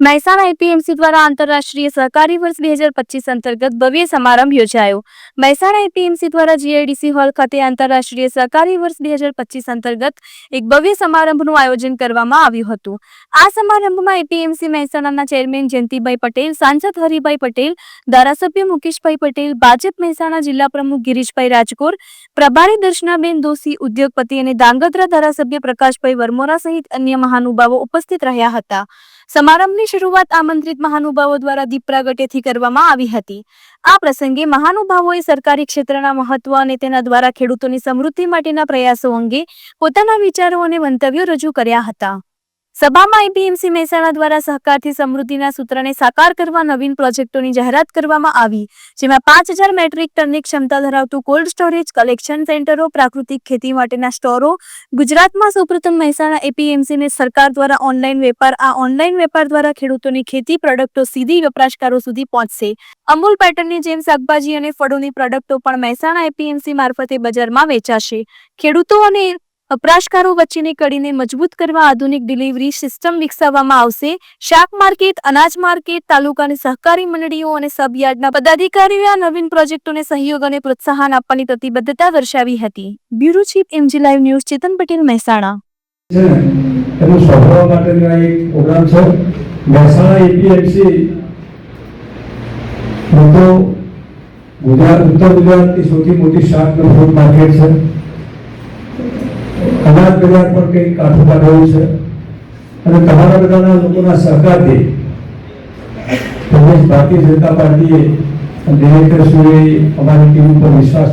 Mehsana APMC દ્વારા આંતરરાષ્ટ્રીય સહકારી વર્ષ 2025 અંતર્ગત ભવ્ય સમારંભ યોજાયો। મહેસાણા એપીએમસી દ્વારા જીઆઈડીસી હોલ ખાતે આંતરરાષ્ટ્રીય સહકારી વર્ષ 2025 અંતર્ગત એક ભવ્ય સમારંભનું આયોજન કરવામાં આવ્યું હતું। આ સમારંભમાં એપીએમસી મહેસાણાના ચેરમેન જયંતિભાઈ પટેલ, સાંસદ હરિભાઈ પટેલ, ધારાસભ્ય મુકેશભાઈ પટેલ, ભાજપ મહેસાણા જિલ્લા પ્રમુખ ગિરીશભાઈ રાજકોર, પ્રભારી દર્શનાબેન દોશી, ઉદ્યોગપતિ અને ધાંગધ્રા ધારાસભ્ય પ્રકાશભાઈ વરમોરા સહિત અન્ય મહાનુભાવો ઉપસ્થિત રહ્યા હતા। સમારંભની શરૂઆત આમંત્રિત મહાનુભાવો દ્વારા દીપ પ્રાગટ્યથી કરવામાં આવી હતી। આ પ્રસંગે મહાનુભાવોએ સરકારી ક્ષેત્રના મહત્વ અને તેના દ્વારા ખેડૂતોની સમૃદ્ધિ માટેના પ્રયાસો અંગે પોતાના વિચારો અને મંતવ્યો રજૂ કર્યા હતા। સભામાં એપીએમસી મહેસાણા દ્વારા સહકારથી સમૃદ્ધિના સૂત્રને સાકાર કરવા નવીન પ્રોજેક્ટોની જાહેરાત કરવામાં આવી, જેમાં 5000 મેટ્રિક ટનની ક્ષમતા ધરાવતું કોલ્ડ સ્ટોરેજ, કલેક્શન સેન્ટરો, પ્રાકૃતિક ખેતી માટેના સ્ટોરો, ગુજરાતમાં સૌપ્રથમ મહેસાણા એપીએમસીને સરકાર દ્વારા ઓનલાઈન વેપાર, આ ઓનલાઈન વેપાર દ્વારા ખેડૂતોની ખેતી પ્રોડક્ટો સીધી વપરાશકારો સુધી પહોંચશે। અમૂલ પેટર્નની જેમ શાકભાજી અને ફળોની પ્રોડક્ટો પણ મહેસાણા એપીએમસી મારફતે બજારમાં વેચાશે। ખેડૂતો અને વપરાશકારો વચ્ચેની કડીને મજબૂત કરવા આધુનિક ડિલિવરી સિસ્ટમ વિકસાવવામાં આવશે। શાક માર્કેટ, અનાજ માર્કેટ, તાલુકાની સહકારી મંડળીઓ અને સબ યાર્ડના પદાધિકારીઓએ આ નવીન પ્રોજેક્ટોને સહયોગ અને પ્રોત્સાહન આપવાની પ્રતિબદ્ધતા દર્શાવી હતી। Bureau chief MG live news, Chetan Patel, Mehsana. એનું સફળતા માટેનો એક પ્રોગ્રામ છે। મહેસાણા એપીએમસી ઉત્તર ગુજરાતની સૌથી મોટી શાક અને ફ્રૂટ માર્કેટ છે। અનાજ બજાર પર કંઈક કાઠું કાઢવું છે અને તમારા બધાના લોકોના સહકારથી પ્રદેશ ભારતીય જનતા પાર્ટીએ ડિરેક્ટરશ્રીએ અમારી ટીમ ઉપર વિશ્વાસ